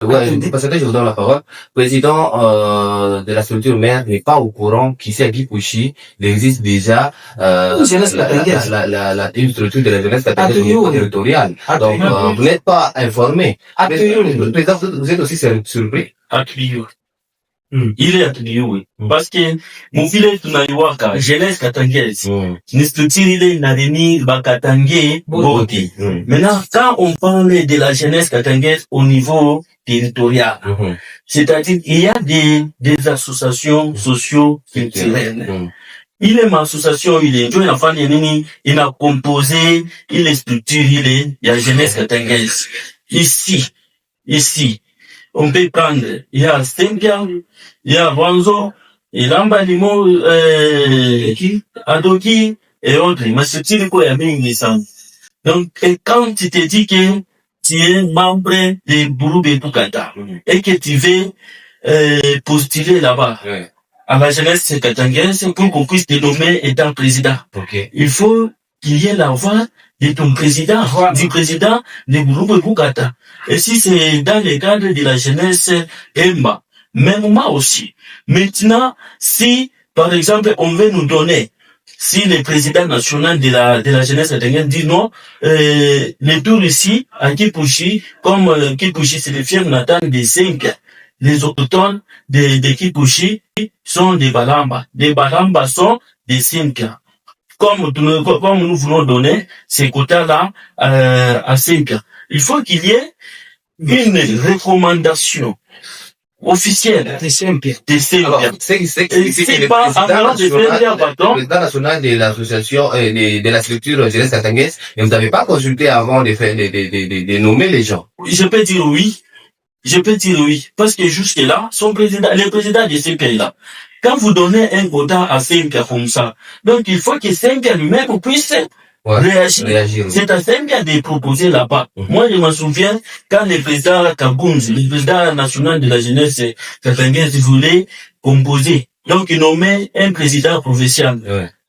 Ouais, parce que je vous donne la parole. Président de la structure mère n'est pas au courant qu'ici à Kikuchi, il existe déjà une structure de la jeunesse catholique au niveau territorial. Donc, vous n'êtes pas informé. Président, vous êtes aussi surpris. Il est atelier, oui. Parce que mon village tunaiwaka jeunesse katangese ni structure ile inadeni bakatange boti. Maintenant, quand on parle de la jeunesse katangese au niveau territorial, c'est-à-dire il y a des associations socio-culturelles. Il est ma association, il est un enfant nini, il a composé, il est structure, il est la jeunesse katangese. Ici, on peut prendre, il y a Sempia, il y a Wanzo, il y a Mbalimo, Adoki, et autres. Mais c'est il quoi, il y a donc, quand tu te dis que tu es membre de Bouroubé Bukata, et que tu veux, postuler là-bas, à la jeunesse katanguense, pour qu'on puisse te nommer étant président. Il faut qu'il y ait la voix de ton président, du président de Bouroubé Bukata. Et si c'est dans le cadre de la jeunesse Emma, même moi aussi. Maintenant, si, par exemple, on veut nous donner, si le président national de la jeunesse athénienne dit non, les tours ici, à Kipushi, comme Kipushi, c'est le fief natal des 5, les autochtones de Kipushi sont des Balamba. Les Balamba sont des 5. Comme nous voulons donner ces quotas-là à 5. Il faut qu'il y ait une recommandation officielle des Sempia. C'est pas le président national de l'association de la structure jeunesse katangese, mais vous n'avez pas consulté avant de nommer les gens. Je peux dire oui, parce que jusque là, le président de Sempia est là. Quand vous donnez un quota à Sempia comme ça, donc il faut que Sempia lui-même puisse réagir. C'est à Sempia de proposer là-bas. Moi, je me souviens quand le président Kabounzi, le président national de la jeunesse katangese, voulait composer. Donc, il nommait un président provincial.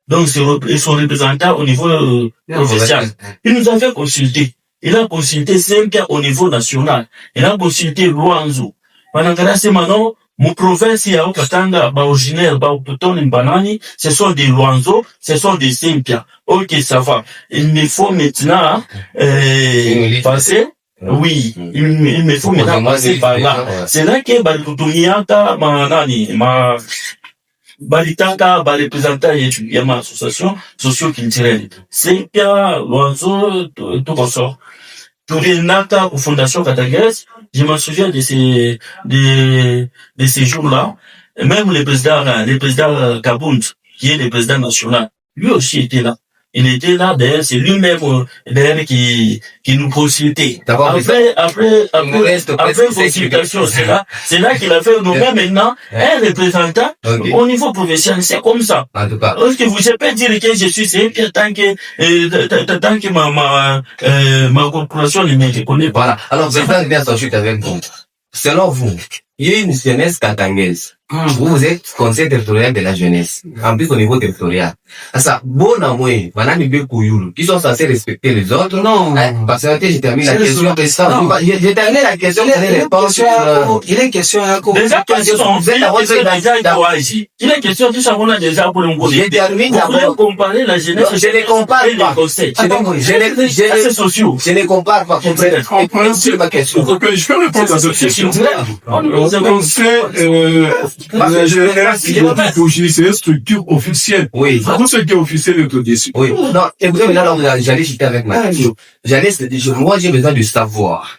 Donc, son représentant au niveau provincial. Il nous avait consulté. Il a consulté Sempia au niveau national. Il a consulté Luanzo. Pendant que là, c'est maintenant, mon province, il y a au Katanga, originaire, autochtone, banani, ce sont des Luanzo, ce sont des Sempia. Ok, ça va. Il me faut maintenant, passer, oui, il me faut maintenant passer par là. C'est là que, Balikutumiaka, Balitanga, représentant, il y a ma association socio-culturelle. Sempia, Luanzo, tout ça. Nata aux fondations katangese, je me souviens de ces jours-là. Même le président Kabound, qui est le président national, lui aussi était là. Il était là, d'ailleurs, c'est lui-même, d'ailleurs, qui nous consultait. Après consultation, c'est là qu'il a fait nous-mêmes maintenant un représentant au niveau professionnel. C'est comme ça. En tout cas. Parce que je peux dire que je suis Sempia tant que ma corporation ne me reconnaît pas. Voilà. Alors, président, bien sûr, je suis avec vous. Selon vous, il y a une jeunesse katangese. Vous êtes conseil territorial de la jeunesse. En plus, au niveau territorial. Ça, bon à moi, banani bekouyoul, qui sont censés respecter les autres. Non. Parce que je termine la question. J'ai terminé la question. Il est question à quoi? Déjà, il est question tout ça qu'on a déjà pour nous. Je termine d'abord. Comparer la jeunesse. Je ne compare pas. Je ne compare pas. C'est ma question. Je peux répondre à cette question. La jeunesse, c'est une structure officielle. Oui. Tout ce qui est officiel est au-dessus. Oui. Non, écoutez, maintenant, j'allais citer avec ma question. Moi, j'ai besoin de savoir.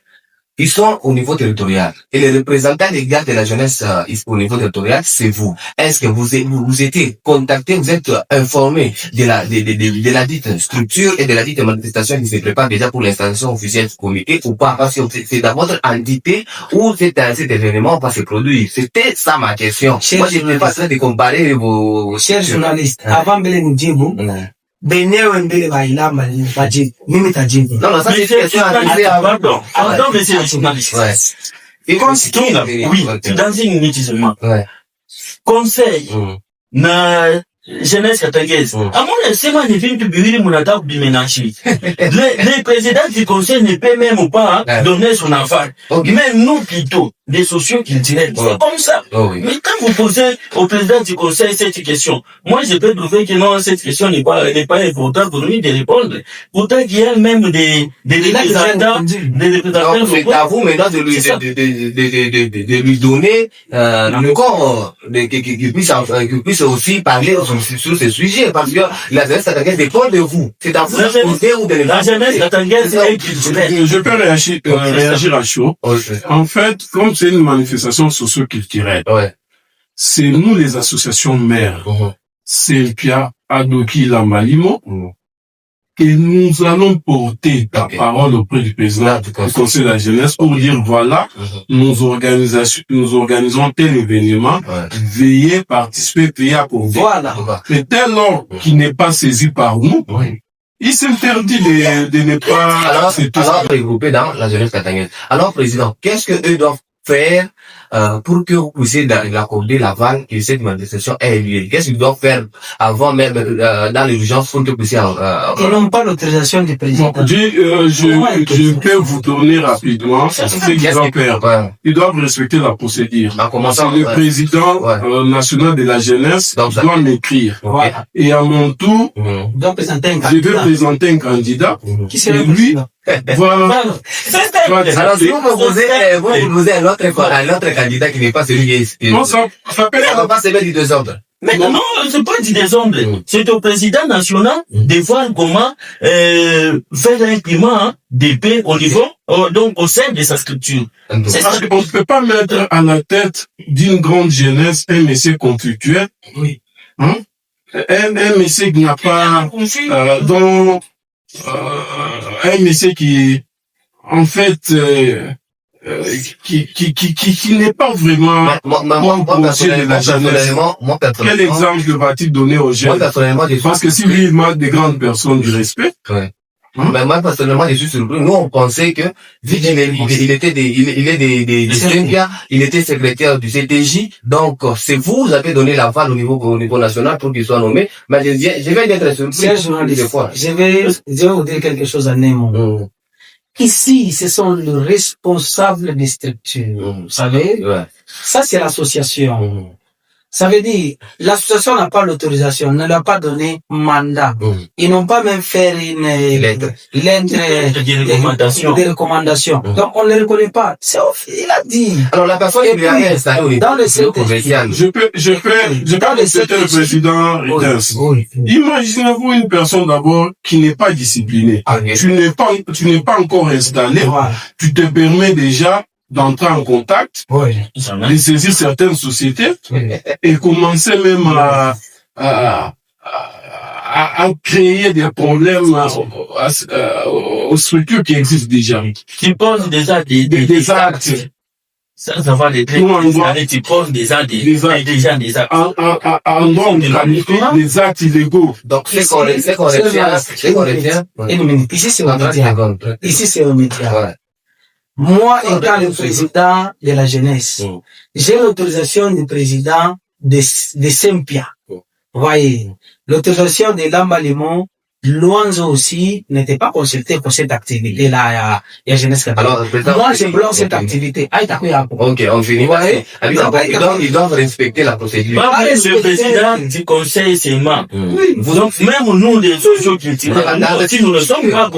Ils sont au niveau territorial. Et les représentants des gars de la jeunesse au niveau territorial, c'est vous. Est-ce que vous étiez contacté, vous êtes informé de la dite structure et de la dite manifestation qui se prépare déjà pour l'installation officielle du comité ou pas? Parce que c'est dans votre entité où cet événement va se produire. C'était ça ma question. Moi, je ne vais pas en train de comparer vos... Chers journalistes, avant de nous dire, Benewe mbele bailamba baji mimi tajibu. Non, ça c'est une question pardon, mais c'est un journaliste. Ouais. Oui, dans une minute seulement. Ouais. Conseil na jeunesse katangaise. À mon c'est moi, je viens de bureau, mon attaque du ménager. Le président du conseil ne peut même pas donner son enfant. Mais nous, plutôt, des sociaux culturels. C'est comme ça. Mais quand vous posez au président du conseil cette question, moi, je peux trouver que non, cette question n'est pas importante pour lui de répondre. Pourtant, qu'il y a même des représentants, c'est à vous maintenant de lui donner, le corps, qu'il puisse aussi parler sur ce sujet, parce que la jeunesse katangaise dépend de vous. C'est à vous de poser ou de la jeunesse katangaise est culturelle. Je peux réagir à chaud. En fait, comme c'est une manifestation socio-culturelle, c'est nous les associations mères, Sempia, Adoki, Lambalimo, que nous allons porter la parole auprès du président du Conseil de la jeunesse pour dire voilà, nous organisons tel événement, veillez, participer, veillez à pour voilà. Mais tel ordre qui n'est pas saisi par nous, il s'interdit de ne pas... Alors, regroupé dans la jeunesse katangaise. Alors, président, qu'est-ce que eux doivent faire pour que vous puissiez l'accorder l'aval que cette manifestation ait lieu? Qu'est-ce qu'ils doivent faire avant même dans l'urgence pour que vous puissiez ils n'ont pas l'autorisation du président. Je peux vous donner rapidement ce qu'ils doivent faire. Ils doivent respecter la procédure. En commençant, le président national de la jeunesse doit m'écrire. Et à mon tour, je vais présenter un candidat. Qui serait lui, voilà. Alors, si vous proposez un autre candidat qui n'est pas celui qui est... Non, ça va pas se mettre du désordre. Mais non, c'est pas du désordre. C'est au président national de voir comment faire un climat de paix au niveau, donc au sein de sa structure. On ne peut pas mettre à la tête d'une grande jeunesse un monsieur conflictuel. Un monsieur qui n'a pas... un monsieur qui, en fait, qui n'est pas vraiment de la jeunesse. Quel exemple va-t-il donner aux jeunes? Parce que si lui, il manque des grandes personnes du respect. Mais moi, personnellement, je suis surpris. Nous, on pensait que, vu qu'il il était secrétaire du CTJ, donc, c'est vous avez donné l'aval au niveau national pour qu'il soit nommé. Mais je vais être surpris. Je vais vous dire quelque chose en un mot. Ici, ce sont les responsables des structures. Vous savez? Ça, c'est l'association. Ça veut dire, l'association n'a pas l'autorisation, ne l'a pas donné mandat. Ils n'ont pas même fait une lettre de recommandation. Donc, on ne le reconnaît pas. Il a dit. Alors, la personne qui a installé dans le CTJ. Je peux citer le président Ritens. Imaginez-vous une personne d'abord qui n'est pas disciplinée. Tu n'es pas encore installé. Tu te permets déjà d'entrer en contact, de saisir certaines sociétés et commencer même à créer des problèmes aux structures qui existent déjà. Tu poses déjà des actes. Ça va les traiter. Tu poses déjà des actes. En droit, on qualifie des actes illégaux. Donc, c'est qu'on retient. Ici, c'est un média. Ici, c'est un média. Moi, étant le président de la jeunesse, j'ai l'autorisation du président de Sempia. Voyez, l'autorisation de Lambalimo, Luanzo aussi n'était pas consulté pour cette activité-là, il y a jeunesse catholique. Moi, je bloque cette activité. Ok, on finit. Ils doivent respecter la procédure. Le président du conseil, c'est membre. Donc, même nous, les sociaux culturels, nous ne sommes pas